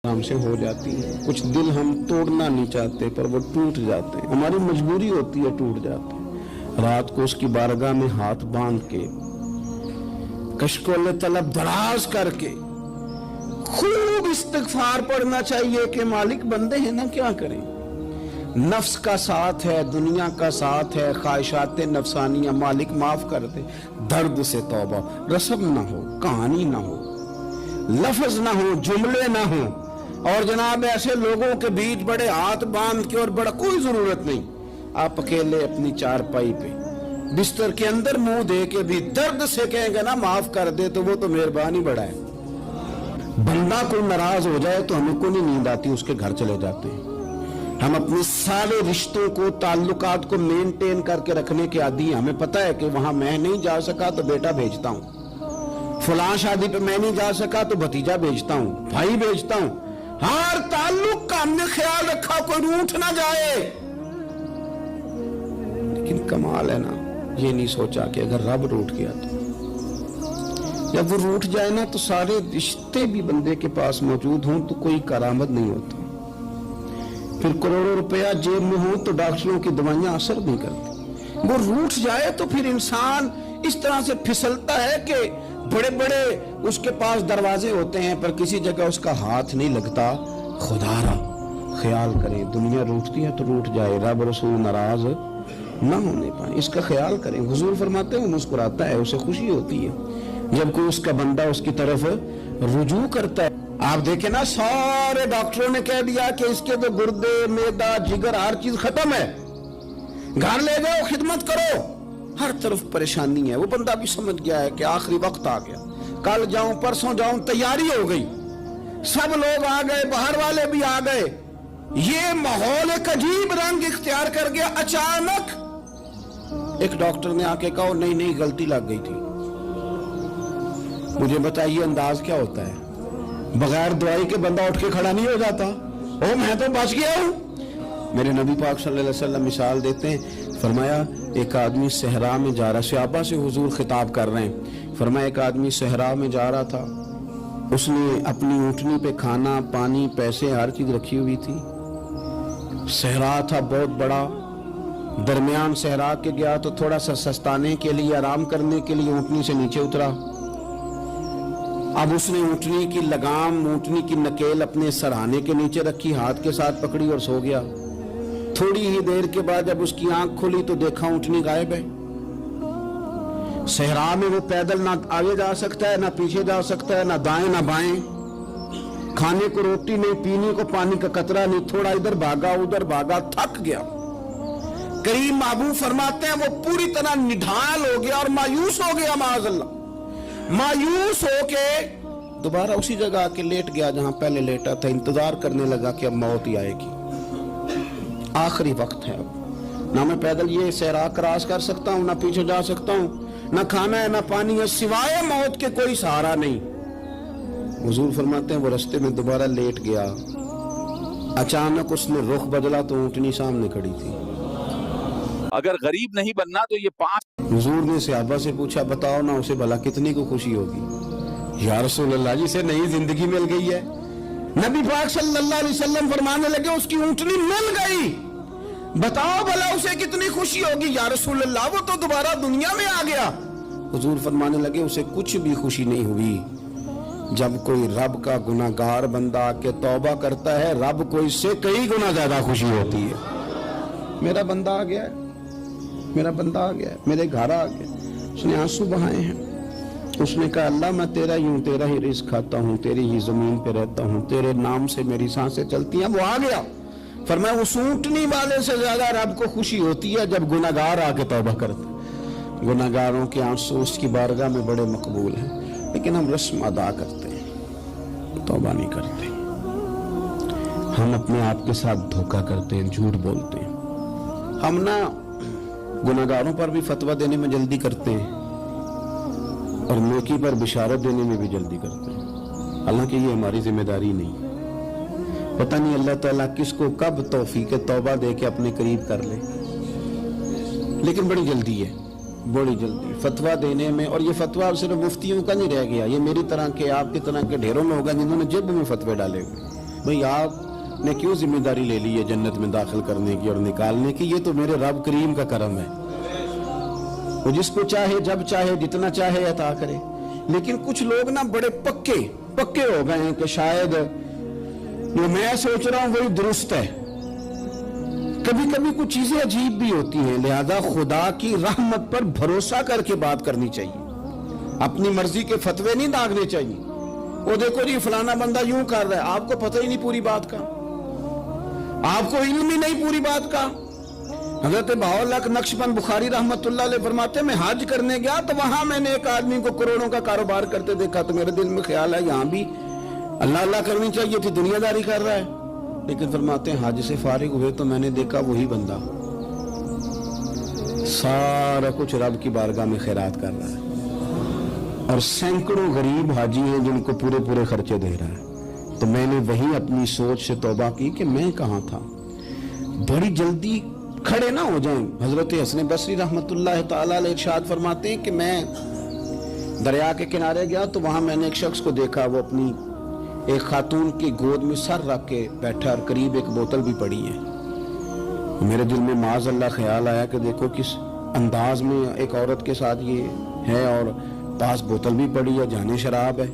ہم سے ہو جاتی ہے. کچھ دل ہم توڑنا نہیں چاہتے پر وہ ٹوٹ جاتے ہیں. ہماری مجبوری ہوتی ہے ٹوٹ جاتے ہیں. رات کو اس کی بارگاہ میں ہاتھ باندھ کے کشکول طلب دراز کر کے خوب استغفار پڑھنا چاہیے کہ مالک بندے ہیں نا کیا کریں. نفس کا ساتھ ہے, دنیا کا ساتھ ہے, خواہشات نفسانیہ, مالک معاف کر دے. درد سے توبہ, رسم نہ ہو, کہانی نہ ہو, لفظ نہ ہو, جملے نہ ہو, اور جناب ایسے لوگوں کے بیچ بڑے ہاتھ باندھ کے اور بڑا کوئی ضرورت نہیں. آپ اکیلے اپنی چارپائی پہ بستر کے اندر منہ دے کے بھی درد سے کہیں گے نا معاف کر دے تو وہ تو مہربانی بڑا ہے. بندہ کوئی ناراض ہو جائے تو ہمیں کو نہیں نیند آتی, اس کے گھر چلے جاتے ہیں. ہم اپنے سارے رشتوں کو, تعلقات کو مینٹین کر کے رکھنے کے عادی ہیں. ہمیں پتہ ہے کہ وہاں میں نہیں جا سکا تو بیٹا بھیجتا ہوں, فلاں شادی پہ میں نہیں جا سکا تو بھتیجا بھیجتا ہوں, بھائی بھیجتا ہوں. ہر تعلق کا ہم نے خیال رکھا کوئی روٹھ نہ جائے. لیکن کمال ہے نا, یہ نہیں سوچا کہ اگر رب روٹ گیا تو جب وہ روٹ جائے نا تو سارے رشتے بھی بندے کے پاس موجود ہوں تو کوئی کرامت نہیں ہوتا. پھر کروڑوں روپیہ جیب میں ہوں تو ڈاکٹروں کی دوائیاں اثر نہیں کرتی. وہ روٹ جائے تو پھر انسان اس طرح سے پھسلتا ہے کہ بڑے بڑے اس کے پاس دروازے ہوتے ہیں پر کسی جگہ اس کا ہاتھ نہیں لگتا. خدا را خیال کریں, دنیا روٹتی ہے تو روٹ جائے, رب رسول ناراض نہ ہونے پائے, اس کا خیال کریں. حضور فرماتے ہیں وہ مسکراتا ہے, اسے خوشی ہوتی ہے جب کوئی اس کا بندہ اس کی طرف رجوع کرتا ہے. آپ دیکھیں نا, سارے ڈاکٹروں نے کہہ دیا کہ اس کے تو گردے, معدہ, جگر ہر چیز ختم ہے, گھر لے جاؤ خدمت کرو. ہر طرف پریشانی ہے. وہ بندہ بھی سمجھ گیا ہے کہ آخری وقت آ گیا, کل جاؤں پرسوں جاؤں, تیاری ہو گئی, سب لوگ آ گئے, باہر والے بھی آ گئے. یہ ماحول ایک عجیب رنگ اختیار کر گیا. اچانک ایک ڈاکٹر نے آ کے کہا نہیں نہیں غلطی لگ گئی تھی. مجھے بتائیے انداز کیا ہوتا ہے؟ بغیر دوائی کے بندہ اٹھ کے کھڑا نہیں ہو جاتا. او میں تو بچ گیا ہوں. میرے نبی پاک صلی اللہ علیہ وسلم مثال دیتے ہیں, فرمایا ایک آدمی صحرا میں جا رہا, صحابہ سے حضور خطاب کر رہے ہیں. فرمایا ایک آدمی صحرا میں جا رہا تھا, اس نے اپنی اونٹنی پہ کھانا, پانی, پیسے, ہر چیز رکھی ہوئی تھی. صحرا تھا بہت بڑا, درمیان صحرا کے گیا تو تھوڑا سا سستانے کے لیے, آرام کرنے کے لیے اونٹنی سے نیچے اترا. اب اس نے اونٹنی کی لگام, اونٹنی کی نکیل اپنے سرہانے کے نیچے رکھی, ہاتھ کے ساتھ پکڑی اور سو گیا. تھوڑی ہی دیر کے بعد جب اس کی آنکھ کھلی تو دیکھا اونٹنی غائب ہے. صحرا میں وہ پیدل نہ آگے جا سکتا ہے, نہ پیچھے جا سکتا ہے, نہ دائیں نہ بائیں. کھانے کو روٹی نہیں, پینے کو پانی کا قطرہ نہیں. تھوڑا ادھر بھاگا ادھر بھاگا, تھک گیا. کریم محبوب فرماتے ہیں وہ پوری طرح نڈھال ہو گیا اور مایوس ہو گیا. معاذ اللہ, مایوس ہو کے دوبارہ اسی جگہ آ کے لیٹ گیا جہاں پہلے لیٹا تھا. انتظار کرنے لگا کہ اب موت ہی آئے گی, آخری وقت ہے. اب نہ میں پیدل یہ صحرا کراس کر سکتا ہوں, نہ پیچھے جا سکتا ہوں, نہ کھانا ہے نہ پانی ہے, سوائے موت کے کوئی سہارا نہیں. حضور فرماتے ہیں وہ رستے میں دوبارہ لیٹ گیا. اچانک اس نے رخ بدلا تو اونٹنی سامنے کھڑی تھی. اگر غریب نہیں بننا تو یہ 5. حضور نے صحابہ سے پوچھا بتاؤ نا اسے بھلا کتنی کو خوشی ہوگی؟ یا رسول اللہ جی سے نئی زندگی مل گئی ہے. نبی پاک صلی اللہ علیہ وسلم فرمانے لگے اس کی اونٹنی مل گئی, بتاؤ بھلا اسے کتنی خوشی ہوگی؟ یا رسول اللہ وہ تو دوبارہ دنیا میں آ گیا. حضور فرمانے لگے اسے کچھ بھی خوشی نہیں ہوئی. جب کوئی رب کا گناہگار بندہ آ کے توبہ کرتا ہے, رب کو اس سے کئی گنا زیادہ خوشی ہوتی ہے. میرا بندہ آ گیا ہے, میرا بندہ آ گیا ہے, میرے گھر آ گیا. اس نے آنسو بہائے ہیں. اس نے کہا اللہ میں تیرا ہی ہوں, تیرا ہی رزق کھاتا ہوں, تیری ہی زمین پہ رہتا ہوں, تیرے نام سے میری سانسیں چلتی ہیں. وہ آ گیا. فرمایا اس اونٹنی والے سے زیادہ رب کو خوشی ہوتی ہے جب گناہگار آ کے توبہ کرتا. گناہگاروں کے آنسو اس کی بارگاہ میں بڑے مقبول ہیں, لیکن ہم رسم ادا کرتے ہیں, توبہ نہیں کرتے. ہم اپنے آپ کے ساتھ دھوکہ کرتے ہیں, جھوٹ بولتے ہیں. ہم نہ گناہگاروں پر بھی فتویٰ دینے میں جلدی کرتے ہیں اور نیکی پر بشارت دینے میں بھی جلدی کرتے ہیں, حالانکہ یہ ہماری ذمہ داری نہیں. پتہ نہیں اللہ تعالیٰ کس کو کب توفیق توبہ دے کے اپنے قریب کر لے, لیکن بڑی جلدی ہے, بڑی جلدی فتویٰ دینے میں. اور یہ فتویٰ صرف مفتیوں کا نہیں رہ گیا, یہ میری طرح کے, آپ کی طرح کے ڈھیروں میں ہوگا جنہوں نے جیب میں فتوے ڈالے ہوئے. بھئی آپ نے کیوں ذمہ داری لے لی ہے جنت میں داخل کرنے کی اور نکالنے کی؟ یہ تو میرے رب کریم کا کرم ہے، وہ جس کو چاہے جب چاہے جتنا چاہے عطا کرے۔ لیکن کچھ لوگ نا بڑے پکے ہو گئے ہیں کہ شاید جو میں سوچ رہا ہوں وہی درست ہے۔ کبھی کبھی کچھ چیزیں عجیب بھی ہوتی ہیں، لہذا خدا کی رحمت پر بھروسہ کر کے بات کرنی چاہیے، اپنی مرضی کے فتوے نہیں داغنے چاہیے۔ وہ دیکھو جی فلانا بندہ یوں کر رہا ہے، آپ کو پتہ ہی نہیں پوری بات کا، آپ کو علم ہی نہیں پوری بات کا۔ حضرت بہاءاللہ نقشبند بخاری رحمت اللہ علیہ فرماتے ہیں میں حج کرنے گیا تو وہاں میں نے ایک آدمی کو کروڑوں کا کاروبار کرتے دیکھا، تو میرے دل میں خیال ہے یہاں بھی اللہ اللہ کرنی چاہیے تھی، دنیا داری کر رہا ہے۔ لیکن فرماتے ہیں حج سے فارغ ہوئے تو میں نے دیکھا وہی بندہ سارا کچھ رب کی بارگاہ میں خیرات کر رہا ہے، اور سینکڑوں غریب حاجی ہیں جن کو پورے خرچے دے رہا ہے۔ تو میں نے وہی اپنی سوچ سے توبہ کی کہ میں کہاں تھا، بڑی جلدی کھڑے نہ ہو جائیں۔ حضرت حسن بصری رحمت اللہ تعالی علیہ ارشاد فرماتے ہیں کہ میں دریا کے کنارے گیا تو وہاں میں نے ایک شخص کو دیکھا، وہ اپنی ایک خاتون کی گود میں سر رکھ کے بیٹھا اور قریب ایک بوتل بھی پڑی ہے۔ میرے دل میں معاذ اللہ خیال آیا کہ دیکھو کس انداز میں ایک عورت کے ساتھ یہ ہے، اور پاس بوتل بھی پڑی ہے، جانے شراب ہے۔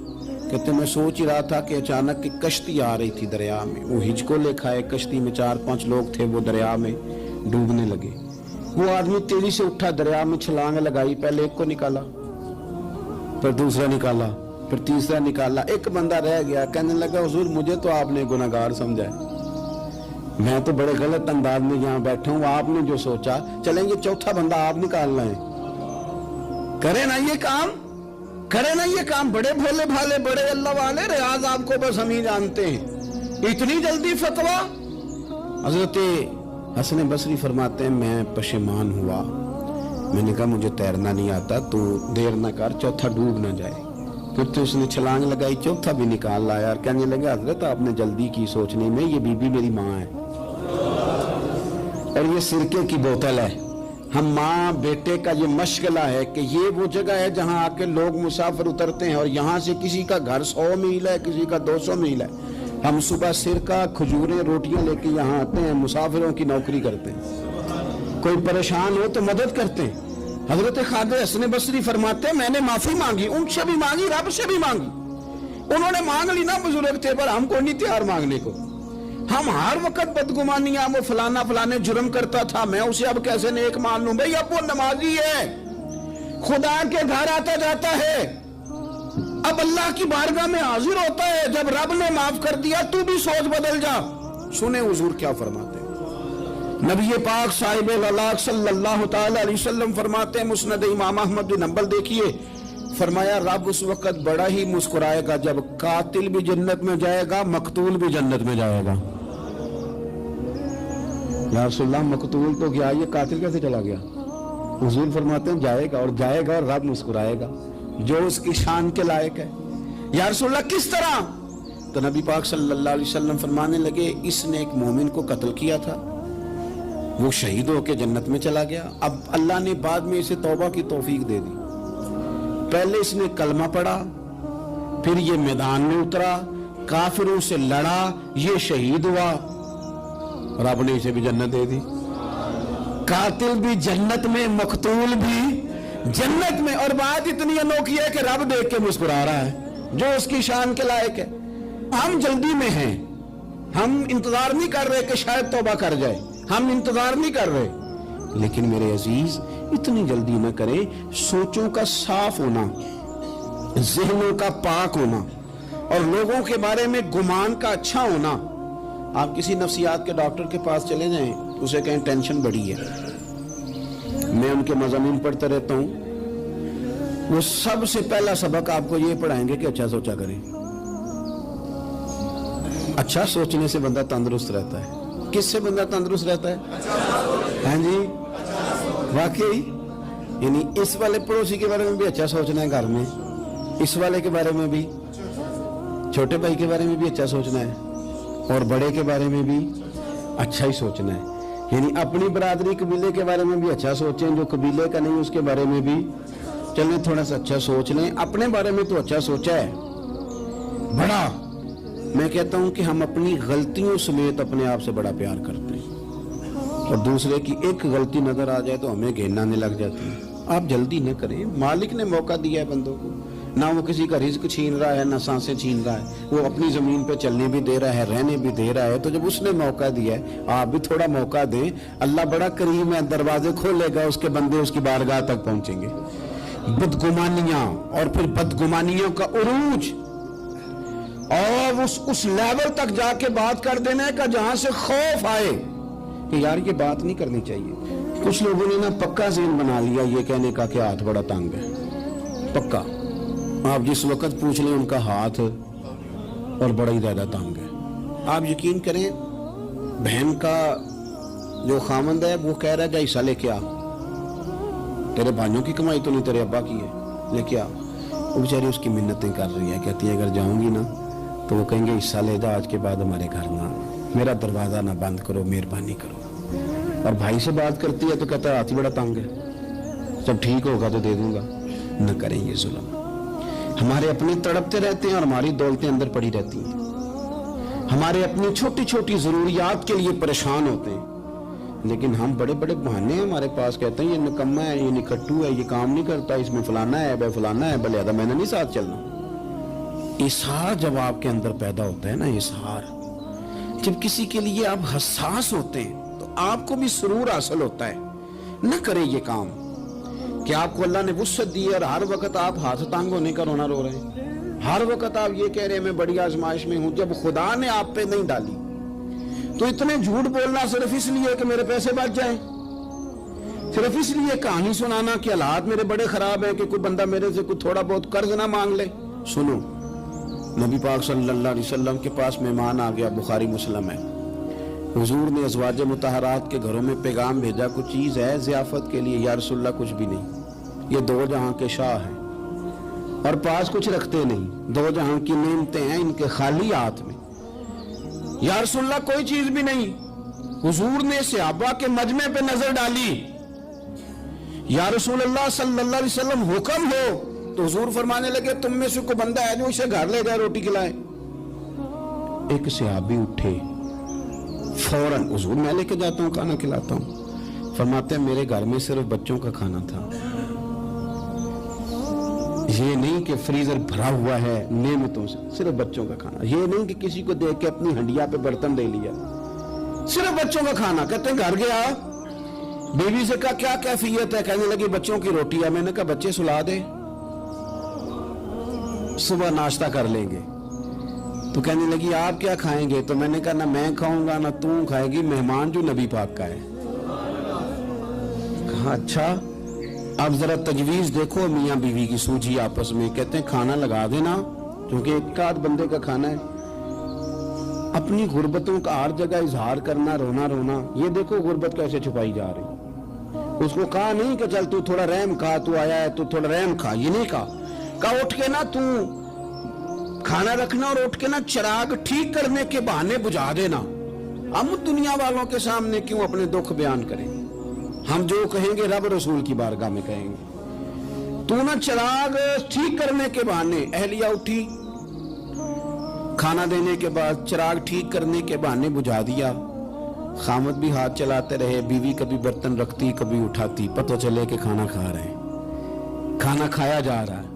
کہتے میں سوچ ہی رہا تھا کہ اچانک کی کشتی آ رہی تھی دریا میں، وہ ہج کو لے کھائے، کشتی میں 4-5 لوگ تھے، وہ دریا میں ڈوبنے لگے۔ وہ آدمی تیزی سے اٹھا، دریا میں چھلانگ لگائی، پہلے ایک کو نکالا، پھر دوسرا نکالا، پھر تیسرا نکالا، ایک بندہ رہ گیا۔ کہنے لگا حضور مجھے تو آپ نے گناہگار سمجھا ہے، میں تو بڑے غلط انداز میں یہاں بیٹھا ہوں، آپ نے جو سوچا چلیں گے چوتھا بندہ آپ نکالنا ہے، کرے نا یہ کام، کرے نا یہ کام۔ بڑے بھولے بھالے بڑے اللہ والے، ریاض آپ کو بس ہم ہی جانتے ہیں، اتنی جلدی فتویٰ۔ حضرت حسن بصری فرماتے ہیں میں پشیمان ہوا، میں نے کہا مجھے تیرنا نہیں آتا، تو دیر نہ کر، چوتھا ڈوب نہ جائے۔ پھر تو اس نے چھلانگ لگائی، چوتھا بھی نکال لایا، اور کہنے لگا حضرت آپ نے جلدی کی سوچنے میں، یہ بی بی میری ماں ہے اور یہ سرکے کی بوتل ہے۔ ہم ماں بیٹے کا یہ مشغلہ ہے کہ یہ وہ جگہ ہے جہاں آ کے لوگ مسافر اترتے ہیں، اور یہاں سے کسی کا گھر 100 میل ہے، کسی کا 200 میل ہے۔ ہم صبح سرکہ کھجوریں روٹیاں لے کے یہاں آتے ہیں، مسافروں کی نوکری کرتے ہیں، کوئی پریشان ہو تو مدد کرتے ہیں۔ حضرت خواجہ حسن بصری فرماتے ہیں میں نے معافی مانگی، ان سے بھی مانگی، رب سے بھی مانگی۔ انہوں نے مانگ لی نا، بزرگ تھے، پر ہم کو نہیں تیار مانگنے کو۔ ہم ہر وقت بدگمانیاں، وہ فلانے جرم کرتا تھا، میں اسے اب کیسے نیک مان لوں؟ بھئی اب وہ نمازی ہے، خدا کے گھر آتا جاتا ہے، اب اللہ کی بارگاہ میں حاضر ہوتا ہے، جب رب نے معاف کر دیا تو بھی سوچ بدل جا۔ سنیں حضور کیا فرماتے ہیں، نبی پاک صاحب العلاق صلی اللہ تعالی علیہ وسلم فرماتے ہیں، مسند امام احمد بن حنبل دیکھیے، فرمایا رب اس وقت بڑا ہی مسکرائے گا جب قاتل بھی جنت میں جائے گا، مقتول بھی جنت میں جائے گا۔ یا رسول اللہ مقتول تو گیا، یہ قاتل کیسے چلا گیا؟ حضور فرماتے ہیں جائے گا، اور جائے گا اور رب مسکرائے گا، جو اس کی شان کے لائق ہے۔ یا رسول اللہ کس طرح؟ تو نبی پاک صلی اللہ علیہ وسلم فرمانے لگے اس نے ایک مومن کو قتل کیا تھا، وہ شہید ہو کے جنت میں چلا گیا، اب اللہ نے بعد میں اسے توبہ کی توفیق دے دی۔ پہلے اس نے کلمہ پڑھا، پھر یہ میدان میں اترا، کافروں سے لڑا، یہ شہید ہوا، رب نے اسے بھی جنت دے دی۔ قاتل بھی جنت میں، مقتول بھی جنت میں، اور بات اتنی انوکھی ہے کہ رب دیکھ کے مسکرا رہا ہے، جو اس کی شان کے لائق ہے۔ ہم جلدی میں ہیں، ہم انتظار نہیں کر رہے کہ شاید توبہ کر جائے، ہم انتظار نہیں کر رہے، لیکن میرے عزیز اتنی جلدی نہ کریں۔ سوچوں کا صاف ہونا، ذہنوں کا پاک ہونا، اور لوگوں کے بارے میں گمان کا اچھا ہونا۔ آپ کسی نفسیات کے ڈاکٹر کے پاس چلے جائیں، اسے کہیں ٹینشن بڑی ہے، میں ان کے مضامین پڑھتا رہتا ہوں، وہ سب سے پہلا سبق آپ کو یہ پڑھائیں گے کہ اچھا سوچا کریں۔ اچھا سوچنے سے بندہ تندرست رہتا ہے۔ کس سے بندہ تندرست رہتا ہے؟ ہاں جی واقعی، یعنی اس والے پڑوسی کے بارے میں بھی اچھا سوچنا ہے، گھر میں اس والے کے بارے میں بھی، چھوٹے بھائی کے بارے میں بھی اچھا سوچنا ہے، اور بڑے کے بارے میں بھی اچھا ہی سوچنا ہے۔ یعنی اپنی برادری قبیلے کے بارے میں بھی اچھا سوچیں، جو قبیلے کا نہیں اس کے بارے میں بھی چلیں تھوڑا سا اچھا سوچ لیں۔ اپنے بارے میں تو اچھا سوچا ہے، بڑا میں کہتا ہوں کہ ہم اپنی غلطیوں سمیت اپنے آپ سے بڑا پیار کرتے ہیں، اور دوسرے کی ایک غلطی نظر آ جائے تو ہمیں گھیننا آنے لگ جاتی ہے۔ آپ جلدی نہ کریں، مالک نے موقع دیا ہے بندوں کو، نہ وہ کسی کا رزق چھین رہا ہے، نہ سانسیں چھین رہا ہے، وہ اپنی زمین پہ چلنے بھی دے رہا ہے، رہنے بھی دے رہا ہے، تو جب اس نے موقع دیا ہے آپ بھی تھوڑا موقع دیں۔ اللہ بڑا کریم ہے، دروازے کھولے گا، اس کے بندے اس کی بارگاہ تک پہنچیں گے۔ بدگمانیاں اور پھر بدگمانیوں کا عروج، اور اس لیول تک جا کے بات کر دینا ہے کہ جہاں سے خوف آئے کہ یار یہ بات نہیں کرنی چاہیے۔ کچھ لوگوں نے نا پکا ذہن بنا لیا یہ کہنے کا کہ ہاتھ بڑا تنگ ہے، پکا۔ آپ جس وقت پوچھ لیں ان کا ہاتھ اور بڑا ہی زیادہ تنگ ہے۔ آپ یقین کریں، بہن کا جو خامند ہے وہ کہہ رہا ہے جا حصہ لے کے آ، تیرے بھائیوں کی کمائی تو نہیں، تیرے ابا کی ہے، لے کے آ۔ وہ بیچاری اس کی منتیں کر رہی ہے، کہتی ہے اگر جاؤں گی نا تو وہ کہیں گے حصہ لے جا، آج کے بعد ہمارے گھر نہ، میرا دروازہ نہ بند کرو، مہربانی کرو۔ اور بھائی سے بات کرتی ہے تو کہتا ہے ہاتھ ہی بڑا تنگ ہے، جب ٹھیک ہوگا تو دے دوں گا۔ نہ کریں یہ ظلم۔ ہمارے اپنے تڑپتے رہتے ہیں اور ہماری دولتیں اندر پڑی رہتی ہیں، ہمارے اپنی چھوٹی چھوٹی ضروریات کے لیے پریشان ہوتے ہیں، لیکن ہم بڑے بڑے بہانے ہیں ہمارے پاس، کہتے ہیں یہ نکما ہے، یہ نکھٹو ہے، یہ کام نہیں کرتا، اس میں فلانا ہے، بے فلانا ہے، بلے میں نے نہیں ساتھ چلنا۔ اظہار جب آپ کے اندر پیدا ہوتا ہے نا، اظہار جب کسی کے لیے آپ حساس ہوتے ہیں تو آپ کو بھی سرور حاصل ہوتا ہے۔ نہ کریں یہ کام کہ آپ کو اللہ نے وسعت دی ہے اور ہر وقت آپ ہاتھ تانگ ہونے کا رونا رو رہے ہیں، ہر وقت آپ یہ کہہ رہے ہیں میں بڑی آزمائش میں ہوں، جب خدا نے آپ پہ نہیں ڈالی تو اتنے جھوٹ بولنا صرف اس لیے کہ میرے پیسے بچ جائیں، صرف اس لیے کہانی سنانا کہ حالات میرے بڑے خراب ہیں کہ کوئی بندہ میرے سے کوئی تھوڑا بہت قرض نہ مانگ لے۔ سنو، نبی پاک صلی اللہ علیہ وسلم کے پاس مہمان آ گیا، بخاری مسلم ہے، حضور نے ازواج مطہرات کے گھروں میں پیغام بھیجا، کچھ چیز ہے ضیافت کے لیے؟ یا رسول اللہ کچھ بھی نہیں، یہ دو جہاں کے شاہ ہیں اور پاس کچھ رکھتے نہیں، دو جہاں کی نعمتیں ہیں ان کے خالی ہاتھ میں، یا رسول اللہ کوئی چیز بھی نہیں۔ حضور نے صحابہ کے مجمع پہ نظر ڈالی، یا رسول اللہ صلی اللہ علیہ وسلم حکم ہو، تو حضور فرمانے لگے تم میں سے کوئی بندہ ہے جو اسے گھر لے جائے روٹی کھلائے؟ ایک صحابی اٹھے فوراً، حضور میں لے کے جاتا ہوں کھانا کھلاتا ہوں۔ فرماتے ہیں میرے گھر میں صرف بچوں کا کھانا تھا، یہ نہیں کہ فریزر بھرا ہوا ہے نعمتوں سے، صرف بچوں کا کھانا، یہ نہیں کہ کسی کو دیکھ کے اپنی ہنڈیا پہ برتن دے لیا، صرف بچوں کا کھانا۔ کہتے ہیں گھر گیا، بیوی سے کہا کیا کیفیت ہے؟ کہنے لگی بچوں کی روٹی ہے۔ میں نے کہا بچے سلا دے، صبح ناشتہ کر لیں گے۔ تو کہنے لگی آپ کیا کھائیں گے؟ تو میں نے کہا نہ میں کھاؤں گا نہ تم کھائے گی، مہمان جو نبی پاک کا ہے۔ کہا اچھا، اب ذرا تجویز دیکھو میاں بیوی کی سوجھی آپس میں۔ کہتے ہیں کھانا لگا دینا، کیونکہ ایک آدھ بندے کا کھانا ہے۔ اپنی غربتوں کا ہر جگہ اظہار کرنا، رونا رونا، یہ دیکھو غربت کیسے چھپائی جا رہی۔ اس کو کہا نہیں کہ چل تو تھوڑا رحم کھا، تو آیا ہے تو تھوڑا رحم کھا، یہ نہیں کہا اٹھ کے نا تو کھانا رکھنا اور اٹھ کے نا چراغ ٹھیک کرنے کے بہانے بجھا دینا۔ ہم دنیا والوں کے سامنے کیوں اپنے دکھ بیان کریں؟ ہم جو کہیں گے رب رسول کی بارگاہ میں کہیں گے۔ تو نا چراغ ٹھیک کرنے کے بہانے، اہلیہ اٹھی کھانا دینے کے بعد چراغ ٹھیک کرنے کے بہانے بجھا دیا، خامد بھی ہاتھ چلاتے رہے، بیوی کبھی برتن رکھتی کبھی اٹھاتی، پتہ چلے کہ کھانا کھا رہے ہیں، کھانا کھایا جا رہا ہے۔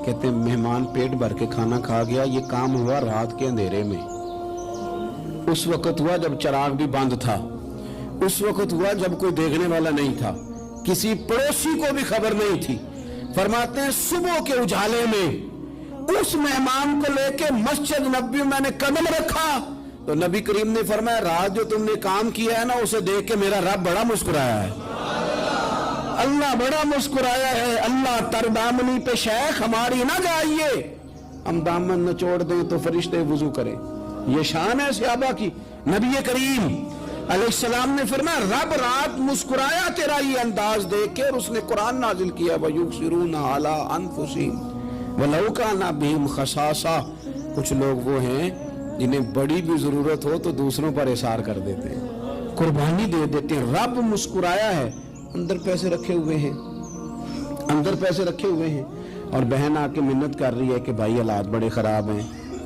کہتے ہیں مہمان پیٹ بھر کے کھانا کھا گیا۔ یہ کام ہوا رات کے اندھیرے میں، اس وقت ہوا جب چراغ بھی بند تھا، اس وقت ہوا جب کوئی دیکھنے والا نہیں تھا، کسی پڑوسی کو بھی خبر نہیں تھی۔ فرماتے ہیں صبح کے اجالے میں اس مہمان کو لے کے مسجد نبوی میں نے قدم رکھا تو نبی کریم نے فرمایا رات جو تم نے کام کیا ہے نا اسے دیکھ کے میرا رب بڑا مسکرایا ہے، اللہ بڑا مسکرایا ہے۔ اللہ تر دامنی پہ شیخ ہماری نہ جائیے، ہم دامن نہ چھوڑ دیں تو فرشتے وضو کریں۔ یہ شان ہے صحابہ کی۔ نبی کریم علیہ السلام نے فرمایا رب رات مسکرایا تیرا یہ انداز دیکھ کے، اور اس نے قرآن نازل کیا وَيُبْصِرُونَ عَلَىٰ أَنفُسِهِمْ وَلَوْ كَانَ بِهِمْ خَصَاصَةٌ۔ کچھ لوگ وہ ہیں جنہیں بڑی بھی ضرورت ہو تو دوسروں پر اثار کر دیتے ہیں، قربانی دے دیتے ہیں۔ رب مسکرایا ہے، اندر پیسے رکھے ہوئے ہیں، اندر پیسے رکھے ہوئے ہیں، اور بہن آ کے منت کر رہی ہے کہ بھائی حالات بڑے خراب ہیں،